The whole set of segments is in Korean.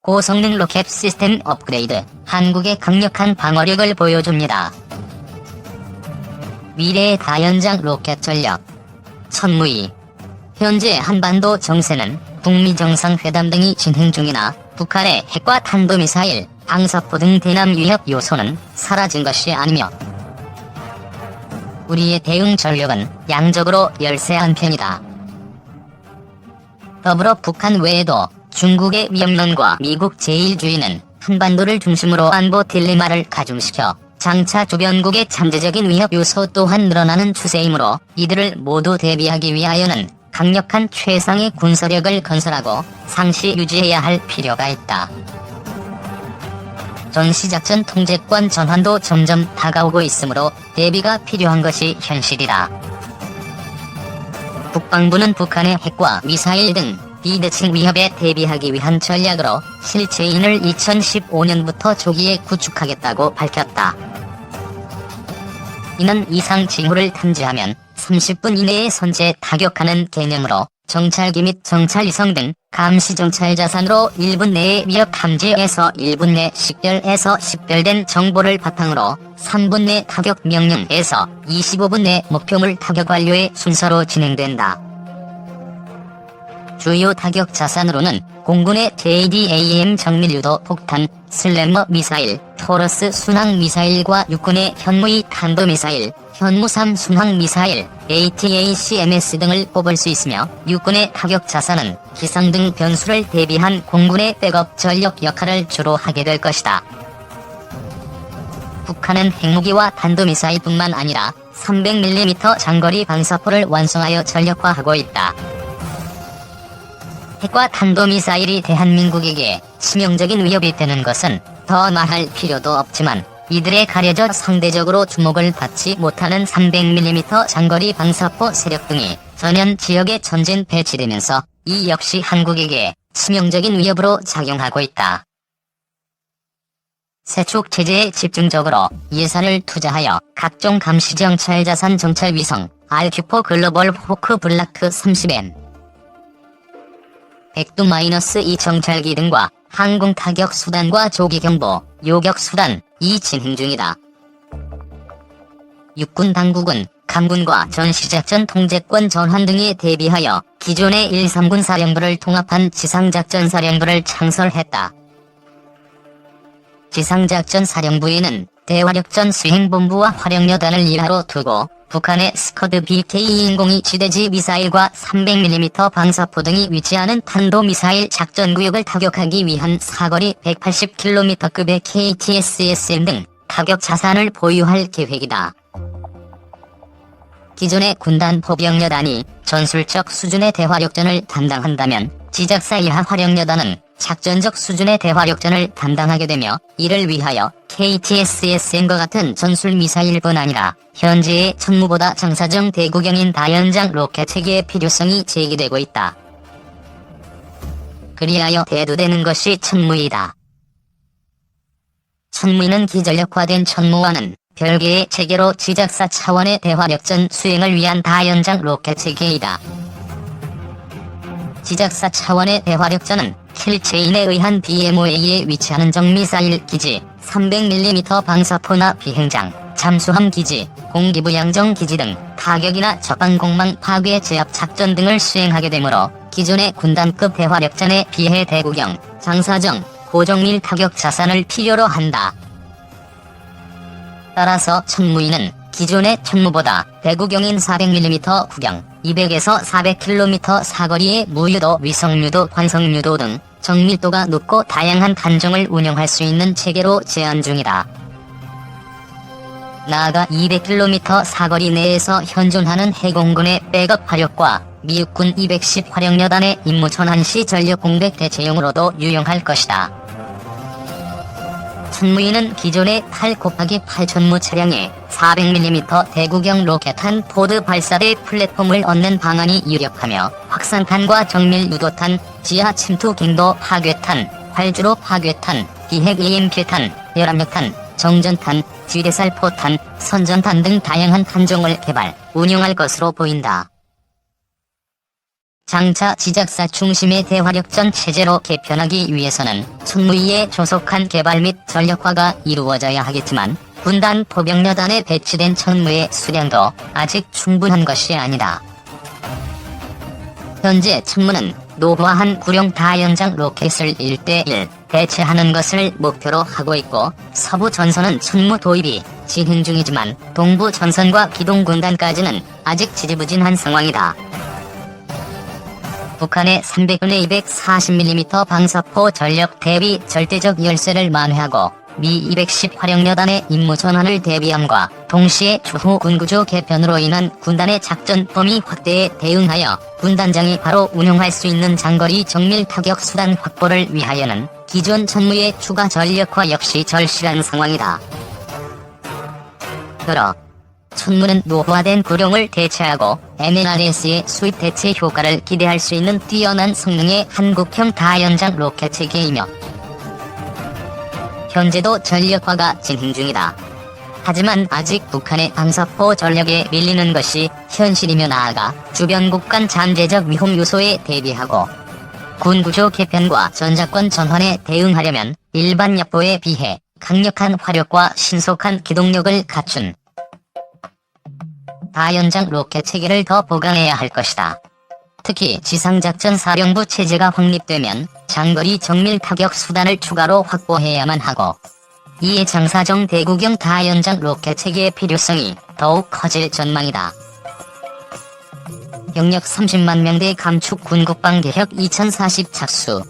고성능 로켓 시스템 업그레이드, 한국의 강력한 방어력을 보여줍니다. 미래의 다연장 로켓 전략. 천무희. 현재 한반도 정세는 북미 정상회담 등이 진행 중이나 북한의 핵과 탄도미사일, 방사포 등 대남 위협 요소는 사라진 것이 아니며 우리의 대응 전력은 양적으로 열세한 편이다. 더불어 북한 외에도 중국의 위협론과 미국 제1주의는 한반도를 중심으로 안보 딜레마를 가중시켜 장차 주변국의 잠재적인 위협 요소 또한 늘어나는 추세이므로 이들을 모두 대비하기 위하여는 강력한 최상의 군사력을 건설하고 상시 유지해야 할 필요가 있다. 전시작전 통제권 전환도 점점 다가오고 있으므로 대비가 필요한 것이 현실이다. 국방부는 북한의 핵과 미사일 등 비대칭 위협에 대비하기 위한 전략으로 실체인을 2015년부터 조기에 구축하겠다고 밝혔다. 이는 이상 징후를 탐지하면 30분 이내에 선제 타격하는 개념으로 정찰기 및 정찰위성 등 감시 정찰 자산으로 1분 내에 위협 탐지에서 1분 내 식별에서 식별된 정보를 바탕으로 3분 내 타격 명령에서 25분 내 목표물 타격 완료의 순서로 진행된다. 주요 타격 자산으로는 공군의 JDAM 정밀유도 폭탄, 슬래머 미사일, 토러스 순항 미사일과 육군의 현무이 탄도미사일, 현무3 순항 미사일, ATACMS 등을 꼽을 수 있으며 육군의 타격 자산은 기상 등 변수를 대비한 공군의 백업 전력 역할을 주로 하게 될 것이다. 북한은 핵무기와 탄도미사일뿐만 아니라 300mm 장거리 방사포를 완성하여 전력화하고 있다. 핵과 탄도미사일이 대한민국에게 치명적인 위협이 되는 것은 더 말할 필요도 없지만 이들에 가려져 상대적으로 주목을 받지 못하는 300mm 장거리 방사포 세력 등이 전현 지역에 전진 배치되면서 이 역시 한국에게 치명적인 위협으로 작용하고 있다. 세축 체제에 집중적으로 예산을 투자하여 각종 감시 정찰 자산 정찰 위성 RQ4 글로벌 호크 블라크 30M 백두-2 정찰기 등과 항공 타격 수단과 조기 경보, 요격 수단 이 진행 중이다. 육군 당국은 감군과 전시작전 통제권 전환 등에 대비하여 기존의 1-3군 사령부를 통합한 지상작전사령부를 창설했다. 지상작전사령부에는 대화력전 수행본부와 화력여단을 일하로 두고 북한의 스커드 BK-202 지대지 미사일과 300mm 방사포 등이 위치하는 탄도미사일 작전구역을 타격하기 위한 사거리 180km급의 KTSSM 등 타격 자산을 보유할 계획이다. 기존의 군단 포병여단이 전술적 수준의 대화력전을 담당한다면 지작사 이하 화력여단은 작전적 수준의 대화력전을 담당하게 되며 이를 위하여 KTSSM과 같은 전술 미사일뿐 아니라 현재의 천무보다 장사정 대구경인 다연장 로켓 체계의 필요성이 제기되고 있다. 그리하여 대두되는 것이 천무이다. 천무이는 기전력화된 천무와는 별개의 체계로 지작사 차원의 대화력전 수행을 위한 다연장 로켓 체계이다. 지작사 차원의 대화력전은 킬체인에 의한 BMOA에 위치하는 정미사일 기지, 300mm 방사포나 비행장, 잠수함 기지, 공기부양정 기지 등 타격이나 적방공망 파괴 제압 작전 등을 수행하게 되므로 기존의 군단급 대화력전에 비해 대구경, 장사정, 고정밀 타격 자산을 필요로 한다. 따라서 천무이는 기존의 천무보다 대구경인 400mm 구경, 200에서 400km 사거리의 무유도, 위성유도, 환성유도 등 정밀도가 높고 다양한 단종을 운영할 수 있는 체계로 제안 중이다. 나아가 200km 사거리 내에서 현존하는 해공군의 백업 화력과 미육군 210 화력여단의 임무 전환 시 전력 공백 대체용으로도 유용할 것이다. 천무이는 기존의 8×8 천무 차량에 400mm 대구경 로켓탄 포드 발사대 플랫폼을 얻는 방안이 유력하며 확산탄과 정밀 유도탄, 지하 침투 갱도 파괴탄, 활주로 파괴탄, 비핵 EMP탄, 열압력탄, 정전탄, 지대살포탄, 선전탄 등 다양한 탄종을 개발, 운용할 것으로 보인다. 장차 지작사 중심의 대화력전 체제로 개편하기 위해서는 천무위에 조속한 개발 및 전력화가 이루어져야 하겠지만 군단 포병여단에 배치된 천무의 수량도 아직 충분한 것이 아니다. 현재 천무는 노후화한 구룡 다연장 로켓을 1대1 대체하는 것을 목표로 하고 있고, 서부 전선은 천무 도입이 진행 중이지만 동부 전선과 기동군단까지는 아직 지지부진한 상황이다. 북한의 300분의 240mm 방사포 전력 대비 절대적 열세를 만회하고 미 210 화력여단의 임무 전환을 대비함과 동시에 추후 군구조 개편으로 인한 군단의 작전 범위 확대에 대응하여 군단장이 바로 운용할 수 있는 장거리 정밀 타격 수단 확보를 위하여는 기존 천무의 추가 전력화 역시 절실한 상황이다. 더러 천무는 노후화된 구룡을 대체하고 MLRS의 수입 대체 효과를 기대할 수 있는 뛰어난 성능의 한국형 다연장 로켓 체계이며 현재도 전력화가 진행 중이다. 하지만 아직 북한의 방사포 전력에 밀리는 것이 현실이며, 나아가 주변국 간 잠재적 위험 요소에 대비하고 군구조 개편과 전자권 전환에 대응하려면 일반 yak보에 비해 강력한 화력과 신속한 기동력을 갖춘 다연장 로켓 체계를 더 보강해야 할 것이다. 특히 지상작전 사령부 체제가 확립되면 장거리 정밀 타격 수단을 추가로 확보해야만 하고, 이에 장사정 대구경 다연장 로켓 체계의 필요성이 더욱 커질 전망이다. 병력 30만 명대 감축 군국방개혁 2040 착수.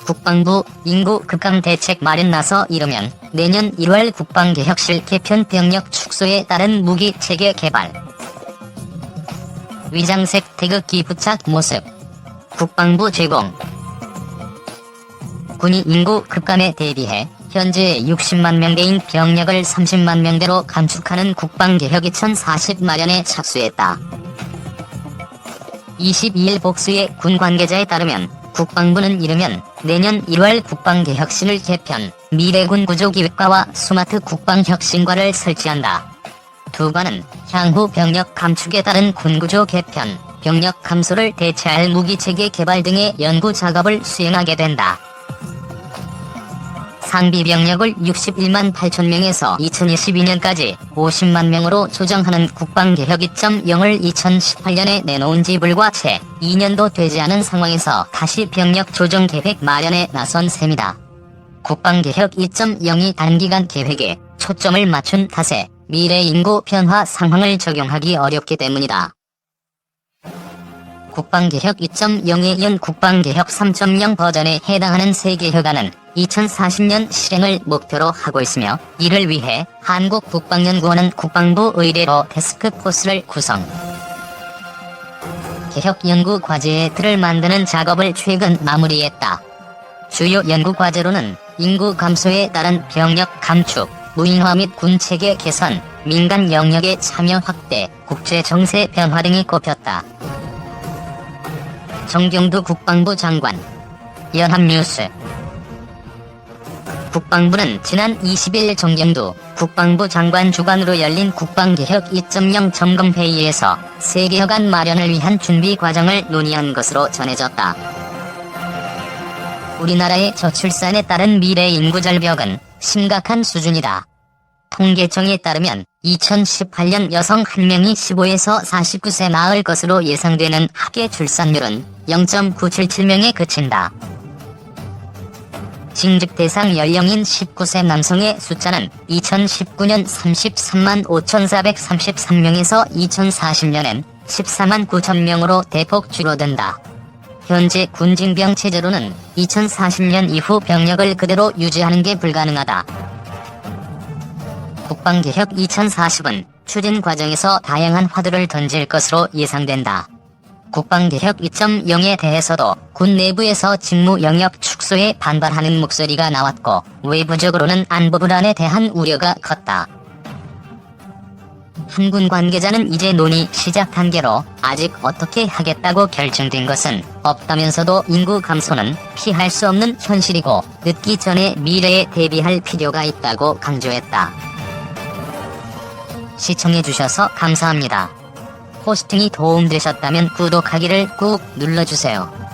국방부 인구 급감 대책 마련 나서 이르면 내년 1월 국방개혁실 개편 병력 축소에 따른 무기체계 개발. 위장색 태극기 부착 모습. 국방부 제공. 군이 인구 급감에 대비해 현재 60만 명대인 병력을 30만 명대로 감축하는 국방개혁 2040 마련에 착수했다. 22일 복수의 군 관계자에 따르면 국방부는 이르면 내년 1월 국방개혁실을 개편, 미래군 구조기획과와 스마트 국방혁신과를 설치한다. 두 관은 향후 병력 감축에 따른 군구조 개편, 병력 감소를 대체할 무기체계 개발 등의 연구 작업을 수행하게 된다. 상비 병력을 61만 8천 명에서 2022년까지 50만 명으로 조정하는 국방개혁 2.0을 2018년에 내놓은 지 불과 채 2년도 되지 않은 상황에서 다시 병력 조정 계획 마련에 나선 셈이다. 국방개혁 2.0이 단기간 계획에 초점을 맞춘 탓에 미래 인구 변화 상황을 적용하기 어렵기 때문이다. 국방개혁 2.0에 이은 국방개혁 3.0 버전에 해당하는 세 개혁안은 2040년 실행을 목표로 하고 있으며, 이를 위해 한국국방연구원은 국방부 의뢰로 태스크포스를 구성. 개혁 연구 과제의 틀을 만드는 작업을 최근 마무리했다. 주요 연구 과제로는 인구 감소에 따른 병력 감축, 무인화 및 군체계 개선, 민간 영역의 참여 확대, 국제 정세 변화 등이 꼽혔다. 정경두 국방부 장관. 연합뉴스. 국방부는 지난 20일 정경두 국방부 장관 주관으로 열린 국방개혁 2.0 점검회의에서 새 개혁안 마련을 위한 준비 과정을 논의한 것으로 전해졌다. 우리나라의 저출산에 따른 미래 인구 절벽은 심각한 수준이다. 통계청에 따르면 2018년 여성 1명이 15에서 49세 낳을 것으로 예상되는 합계 출산율은 0.977명에 그친다. 징집 대상 연령인 19세 남성의 숫자는 2019년 33만 5,433명에서 2040년엔 14만 9천명으로 대폭 줄어든다. 현재 군징병 체제로는 2040년 이후 병력을 그대로 유지하는 게 불가능하다. 국방개혁 2040은 추진 과정에서 다양한 화두를 던질 것으로 예상된다. 국방개혁 2.0에 대해서도 군 내부에서 직무 영역 축소에 반발하는 목소리가 나왔고, 외부적으로는 안보 불안에 대한 우려가 컸다. 한 군 관계자는 이제 논의 시작 단계로 아직 어떻게 하겠다고 결정된 것은 없다면서도 인구 감소는 피할 수 없는 현실이고 늦기 전에 미래에 대비할 필요가 있다고 강조했다. 시청해주셔서 감사합니다. 호스팅이 도움되셨다면 구독하기를 꾹 눌러주세요.